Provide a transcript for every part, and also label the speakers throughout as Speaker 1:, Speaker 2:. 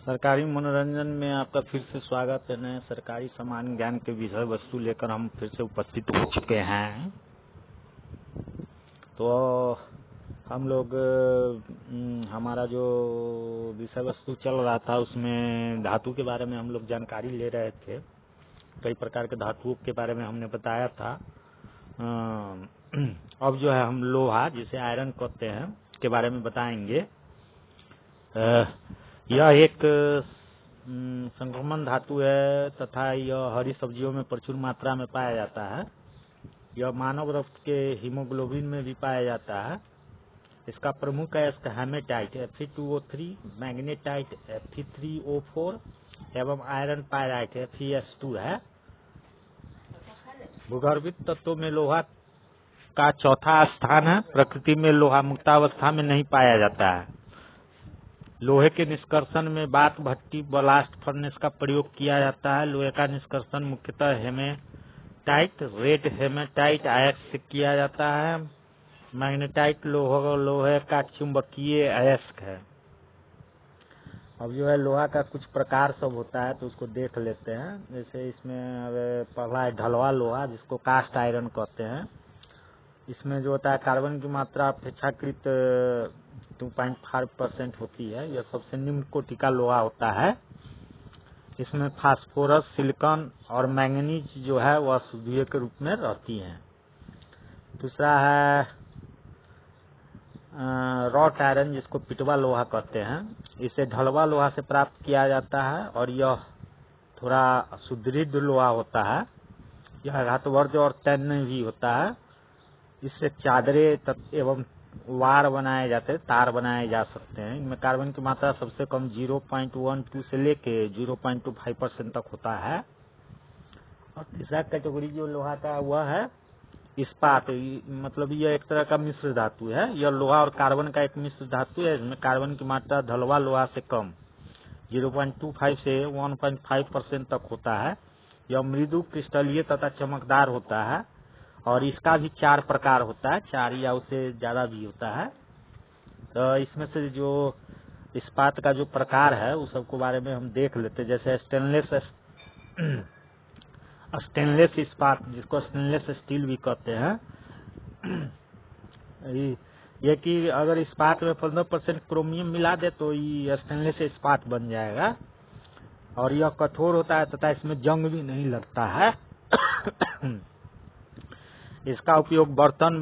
Speaker 1: सरकारी मनोरंजन में आपका फिर से स्वागत है। नए सरकारी सामान्य ज्ञान के विषय वस्तु लेकर हम फिर से उपस्थित हो चुके हैं। तो हम लोग हमारा जो विषय वस्तु चल रहा था उसमें धातु के बारे में हम लोग जानकारी ले रहे थे। कई प्रकार के धातुओं के बारे में हमने बताया था। अब जो है हम लोहा, जिसे आयरन कहते हैं, के बारे में बताएंगे। यह एक संक्रमण धातु है तथा यह हरी सब्जियों में प्रचुर मात्रा में पाया जाता है। यह मानव रक्त के हीमोग्लोबिन में भी पाया जाता है। इसका प्रमुख अयस्क हेमेटाइट Fe2O3, मैग्नेटाइट Fe3O4 एवं आयरन पायराइट FeS2 है। भूगर्भित तत्वों में लोहा का चौथा स्थान है। प्रकृति में लोहा मुक्तावस्था में नहीं पाया जाता है। लोहे के निष्कर्षण में बात भट्टी, ब्लास्ट फर्नेस का प्रयोग किया जाता है। लोहे का निष्कर्षण मुख्यतः हेमेटाइट, रेड हेमेटाइट अयस्क से किया जाता है। मैग्नेटाइट लोहे का चुंबकीय अयस्क है। अब जो है लोहा का कुछ प्रकार सब होता है तो उसको देख लेते हैं। जैसे इसमें पहला है ढलवा लोहा, जिसको कास्ट आयरन कहते हैं। इसमें जो होता है कार्बन की मात्रा अपेक्षाकृत 2.5% होती है। यह सबसे निम्न कोटि का लोहा होता है। इसमें फास्फोरस, सिलिकॉन और मैंगनीज जो है वह सुधिये के रूप में रहती हैं। दूसरा है रॉट आयरन, जिसको पिटवा लोहा कहते हैं। इसे ढलवा लोहा से प्राप्त किया जाता है और यह थोड़ा सुदृढ़ लोहा होता है। यह धातुवर्ज और तन्य भी होता है। इससे चादरें एवं वार बनाए जाते हैं, तार बनाए जा सकते हैं। इनमें कार्बन की मात्रा सबसे कम 0.12 से लेके 0.25% तक होता है। और तीसरा कैटेगरी जो लोहा का वह है इस्पात, मतलब यह एक तरह का मिश्र धातु है। यह लोहा और कार्बन का एक मिश्र धातु है। इसमें कार्बन की मात्रा ढलवा लोहा से कम 0.25 से 1.5% तक होता है। यह मृदु, क्रिस्टलीय तथा चमकदार होता है और इसका भी 4 प्रकार होता है, 4 या उससे ज्यादा भी होता है। तो इसमें से जो इस्पात का जो प्रकार है उस सबके बारे में हम देख लेते हैं। जैसे स्टेनलेस इस्पात, जिसको स्टेनलेस स्टील भी कहते हैं। ये कि अगर इस्पात में 15% क्रोमियम मिला दे तो ये स्टेनलेस इस्पात बन जाएगा। और यह कठोर होता है तथा इसमें जंग भी नहीं लगता है। इसका उपयोग बर्तन,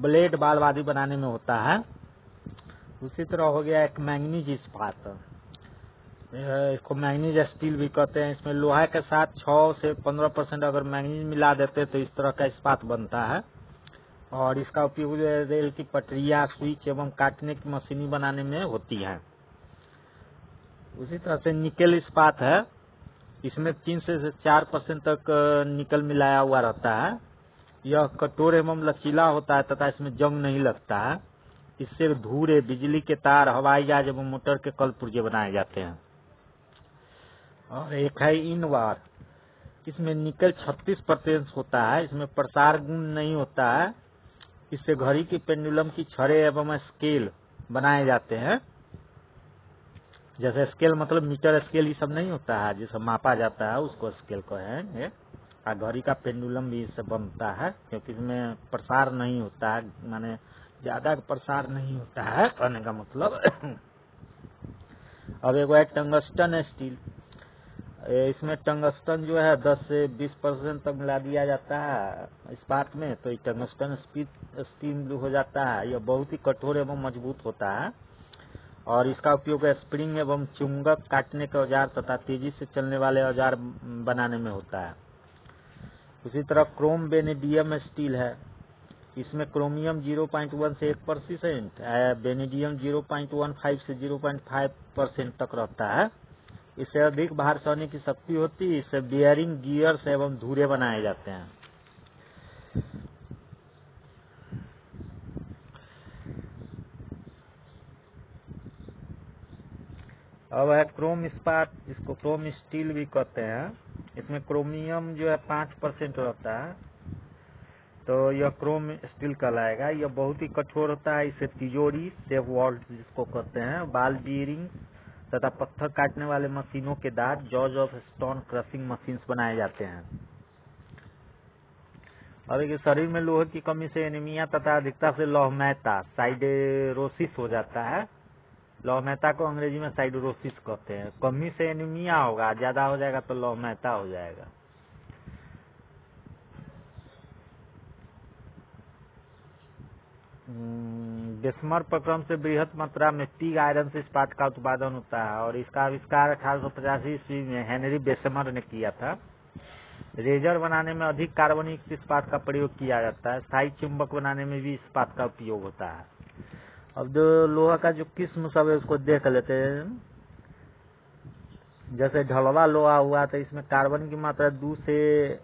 Speaker 1: ब्लेड, बाल आदि बनाने में होता है। उसी तरह हो गया एक मैंगनीज इस्पात, इसको मैंगनीज स्टील भी कहते हैं। इसमें लोहा के साथ 6 से 15% अगर मैंगनीज मिला देते तो इस तरह का इस्पात बनता है। और इसका उपयोग रेल की पटरियां, स्विच एवं काटने की मशीनी बनाने में होती है। उसी तरह से निकेल इस्पात है। इसमें 3 से 4% तक निकल मिलाया हुआ रहता है। यह कठोर एवं लचीला होता है तथा इसमें जंग नहीं लगता है। इससे धूरे, बिजली के तार, हवाई जहाज एवं मोटर के कल पुर्जे बनाए जाते हैं। और एक है इन वार, इसमें निकल 36% होता है। इसमें प्रसार गुण नहीं होता है। इससे घड़ी की पेंडुलम की छड़े एवं स्केल बनाए जाते हैं। जैसे स्केल मतलब मीटर स्केल ये सब नहीं होता है, जिसे मापा जाता है उसको स्केल कहेंगे। और घड़ी का पेंडुलम भी इससे बनता है, क्योंकि इसमें प्रसार नहीं होता है, माने ज्यादा प्रसार नहीं होता है कहने का मतलब। अब एक है टंगस्टन स्टील। इसमें टंगस्टन जो है 10 से 20% तक मिला दिया जाता है इस्पात में, तो ये टंगस्टन स्टील हो जाता है। यह बहुत ही कठोर एवं मजबूत होता है और इसका उपयोग स्प्रिंग एवं चुंबक, काटने के औजार तथा तेजी से चलने वाले औजार बनाने में होता है। उसी तरह क्रोम वेनेडियम स्टील है। इसमें क्रोमियम 0.1 से 1%, वेनेडियम 0.15 से 0.5% तक रहता है। इससे अधिक भार सहने की शक्ति होती है। इससे बियरिंग, गियर्स एवं धुरे बनाए जाते हैं। अब है क्रोम इस्पात, जिसको क्रोम स्टील भी कहते हैं। इसमें क्रोमियम जो है 5% रहता है, तो यह क्रोम स्टील कहलाएगा। यह बहुत ही कठोर होता है। इसे तिजोरी, सेफ वॉल्ट जिसको कहते हैं, बाल बीयरिंग तथा पत्थर काटने वाले मशीनों के दांत jaws of stone crushing machines बनाए जाते हैं। और एक शरीर में लोहे की कमी से एनीमिया तथा अधिकता से लौहमयता साइडेरोसिस हो जाता है। लौहमयता को अंग्रेजी में साइडेरोसिस कहते हैं। कमी से एनीमिया होगा, ज्यादा हो जाएगा तो लौहमयता हो जाएगा। बेसमर प्रक्रम से बृहत मात्रा में पिग आयरन से इस्पात का उत्पादन होता है और इसका आविष्कार 1885 ईस्वी में हेनरी बेसमर ने किया था। रेजर बनाने में अधिक कार्बनिक इस्पात का प्रयोग किया जाता है। स्थायी चुंबक बनाने में भी इस्पात का उपयोग होता है। अब जो लोहा का जो किस्म सब है उसको देख लेते हैं। जैसे ढलवा लोहा हुआ तो इसमें कार्बन की मात्रा 2 से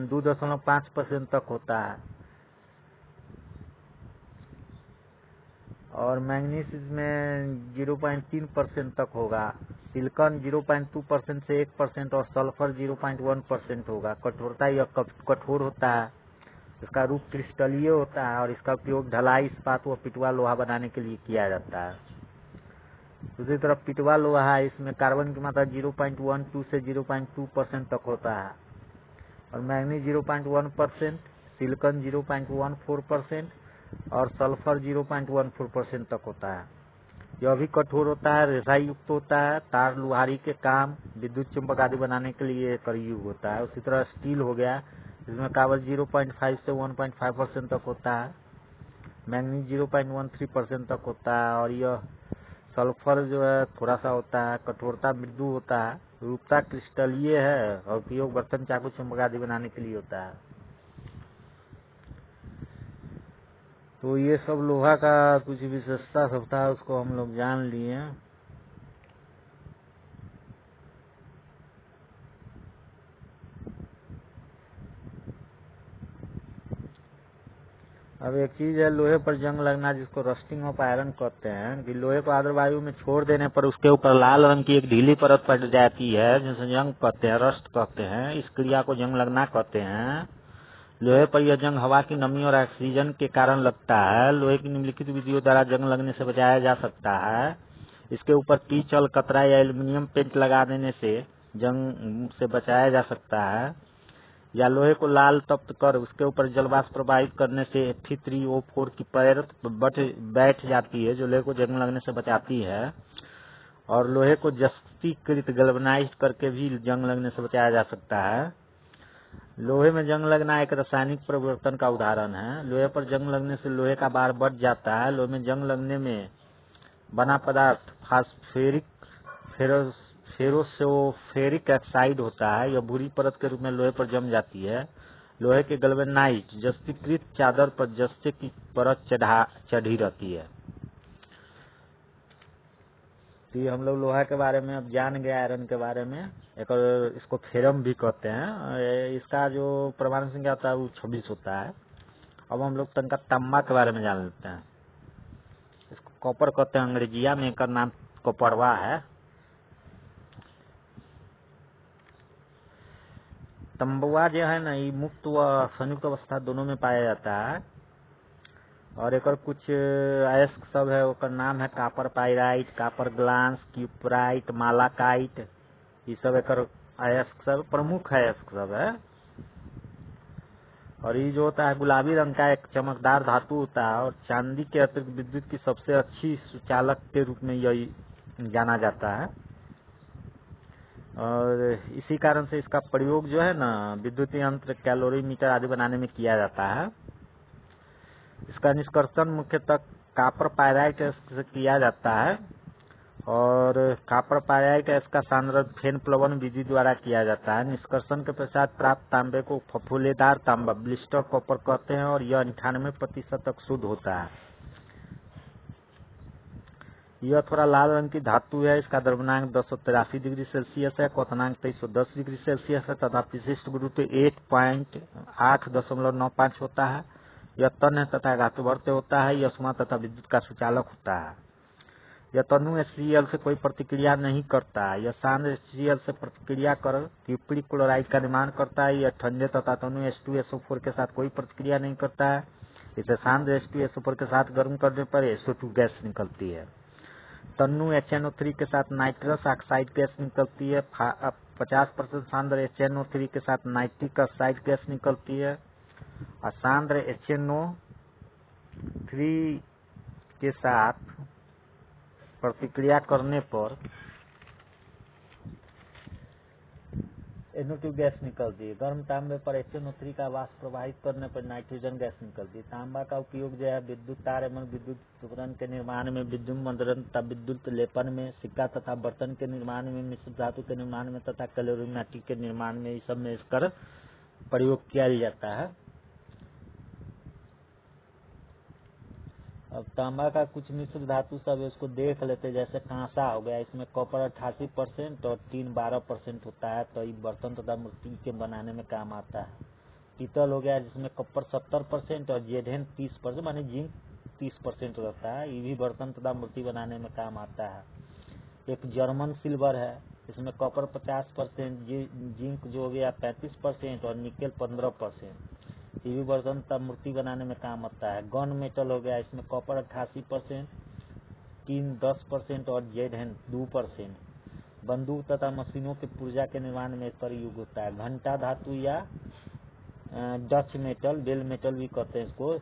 Speaker 1: 2.5% तक होता है और मैग्नीज में 0.3% तक होगा। सिलिकॉन 0.2% से 1% और सल्फर 0.1% होगा। कठोरता यह कठोर होता है। इसका रूप क्रिस्टलीय होता है और इसका उपयोग ढलाई इस्पात व पिटवा लोहा बनाने के लिए किया जाता है। दूसरी तरफ पिटवा लोहा है, इसमें कार्बन की मात्रा 0.12 से 0.2% तक होता है और मैग्नीज 0.1%, सिलिकॉन 0.14% और सल्फर 0.14% तक होता है। यह भी कठोर होता है, रेसाई युक्त होता है। तार लुहारी के काम, विद्युत चुंबक आदि बनाने के लिए प्रयोग होता है। उसी तरह स्टील हो गया, इसमें कार्बन 0.5 से 1.5% तक होता है। मैग्नीज 0.13% तक होता है और यह सल्फर जो है थोड़ा सा होता है। कठोरता मृदु होता है, रूपता क्रिस्टलीय है और उपयोग बर्तन, चाकू, चुंबक आदि बनाने के लिए होता है। तो ये सब लोहा का कुछ विशेषता सब था, उसको हम लोग जान लिए। अब एक चीज है लोहे पर जंग लगना, जिसको रस्टिंग ऑफ आयरन कहते हैं कि लोहे को आर्द्र वायु में छोड़ देने पर उसके ऊपर लाल रंग की एक ढीली परत पड़ जाती है, जिसे जंग कहते हैं, रस्ट कहते हैं। इस क्रिया को जंग लगना कहते हैं। लोहे पर यह जंग हवा की नमी और ऑक्सीजन के कारण लगता है। लोहे की निम्नलिखित विधियों द्वारा जंग लगने से बचाया जा सकता है। इसके ऊपर पीच, अलकतरा या एल्यूमिनियम पेंट लगा देने से जंग से बचाया जा सकता है, या लोहे को लाल तप्त कर उसके ऊपर जलवाष्प प्रवाहित करने से Fe3O4 की परत बैठ जाती है, जो लोहे को जंग लगने से बचाती है। और लोहे को जस्तीकृत गैल्वेनाइज्ड करके भी जंग लगने से बचाया जा सकता है। लोहे में जंग लगना एक रासायनिक परिवर्तन का उदाहरण है। लोहे पर जंग लगने से लोहे का भार बढ़ जाता है। लोहे में जंग लगने में बना पदार्थ फास्फेरिक फेरोसोफेरिक ऑक्साइड होता है। यह भूरी परत के रूप में लोहे पर जम जाती है। लोहे के गैल्वेनाइज्ड जस्तीकृत चादर पर जस्ते की परत चढ़ी रहती है। तो ये हम लोग लोहा के बारे में अब जान गए, आयरन के बारे में। एक और इसको फेरम भी कहते हैं। इसका जो परमाणु संख्या होता है वो 26 होता है। अब हम लोग तनका तांबा के बारे में जान लेते हैं। इसको कॉपर कहते हैं अंग्रेजिया में, इसका नाम कॉपरवा है। तंबुआ जो है ना, ये मुक्त व संयुक्त अवस्था दोनों में पाया जाता है। और एक और कुछ अयस्क सब है, उसका नाम है copper pyrite, copper glance, cuprite, malachite. ये सब एक अयस्क सब प्रमुख अयस्क सब है। और ये जो होता है गुलाबी रंग का एक चमकदार धातु होता है और चांदी के अतिरिक्त विद्युत की सबसे अच्छी सुचालक के रूप में यही जाना जाता है। और इसी कारण से इसका प्रयोग जो है ना विद्युत यंत्र, कैलोरीमीटर आदि बनाने में किया जाता है। इसका निष्कर्षण मुख्यतः कापर पायराइट से किया जाता है और कापर पायराइट इसका सांद्रण फेन प्लवन विधि द्वारा किया जाता है। निष्कर्षण के पश्चात प्राप्त तांबे को फफूलेदार तांबा, ब्लिस्टर कॉपर कहते हैं और यह 98% तक शुद्ध होता है। यह थोड़ा लाल रंग की धातु है। इसका द्रव्यमान 1083 डिग्री सेल्सियस है, क्वथनांक 2310 डिग्री सेल्सियस है तथा विशिष्ट गुरुत्व 8.95 होता है। यह तन्य तथा धातुवर्त होता है। यह उष्मा तथा विद्युत का सुचालक होता है। यह तनु HCl से कोई प्रतिक्रिया नहीं करता है। यह सांद्र HCl से प्रतिक्रिया कर क्यूपरिक क्लोराइड का निर्माण करता है। यह ठंडे तथा तनु H2SO4 के साथ कोई प्रतिक्रिया नहीं करता है। इसे सांद्र H2SO4 के साथ गर्म करने पर SO2 गैस निकलती है। तन्नु HNO3 के साथ नाइट्रस ऑक्साइड गैस निकलती है। 50% सांद्र HNO3 के साथ नाइट्रिक ऑक्साइड गैस निकलती है। और सांद्र HNO3 के साथ प्रतिक्रिया करने पर NO2 गैस निकलती है। गर्म तांबे पर HNO3 का वाष्प प्रवाहित करने पर नाइट्रोजन गैस निकलती है। तांबा का उपयोग जो है विद्युत तार एवं विद्युत उपकरण के निर्माण में, विद्युत मंदन तथा विद्युत लेपन में, सिक्का तथा बर्तन के निर्माण में, मिश्र धातु के निर्माण में तथा कैलोरीमेटिक के निर्माण में, इस सब में इसका प्रयोग किया जाता है। अब तांबा का कुछ मिश्र धातु सब इसको देख लेते, जैसे कांसा हो गया, इसमें कॉपर 88% और टीन 12% होता है, तो ये बर्तन तथा मूर्ति के बनाने में काम आता है। पीतल हो गया जिसमें कॉपर 70% और जेडेन 30%, माने जिंक 30% रहता है, ये भी बर्तन तथा मूर्ति बनाने में काम आता है। एक जर्मन सिल्वर है, इसमें कॉपर 50%, जिंक जो हो गया 35% और निकेल 15%, ये भी बर्तन तथा मूर्ति बनाने में काम आता है। गन मेटल हो गया, इसमें कॉपर 88%, टीन 10% और जेडेन 2%। बंदूक तथा मशीनों के पुर्जा के निर्माण में इसका उपयोग होता है। घंटा धातु या डच मेटल, बेल मेटल भी कहते हैं इसको,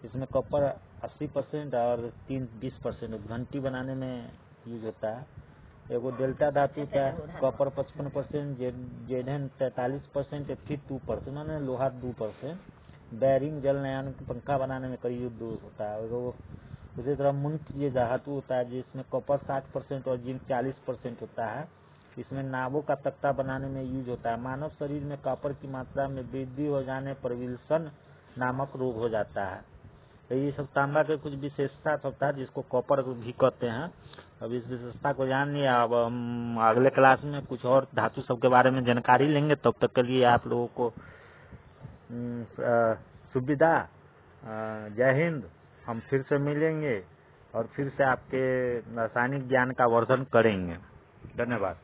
Speaker 1: इसमें कॉपर 80% और टीन 20% घंटी बनाने में यूज होता है। एगो डेल्टा धातु का कॉपर 55%, जेडेन 43%, फिर 2%, माने लोहा 2%। बैरिंग जलनयान पंखा बनाने में कई युद्ध होता है। उसी तरह मुंट ये धातु होता है जिसमें कॉपर 60% और जिंक 40% होता है, इसमें नावों का तख्ता बनाने में यूज होता है। मानव शरीर में कॉपर की मात्रा में वृद्धि हो जाने पर विल्सन नामक रोग हो जाता है। तो ये सब तांबा के कुछ विशेषता होता है जिसको कॉपर भी कहते हैं। अब इस विशेषता को जान लिया, अब हम अगले क्लास में कुछ और धातु सब के बारे में जानकारी लेंगे। तब तक के लिए आप लोगों को सुविधा, जय हिंद। हम फिर से मिलेंगे और फिर से आपके रासायनिक ज्ञान का वर्धन करेंगे। धन्यवाद।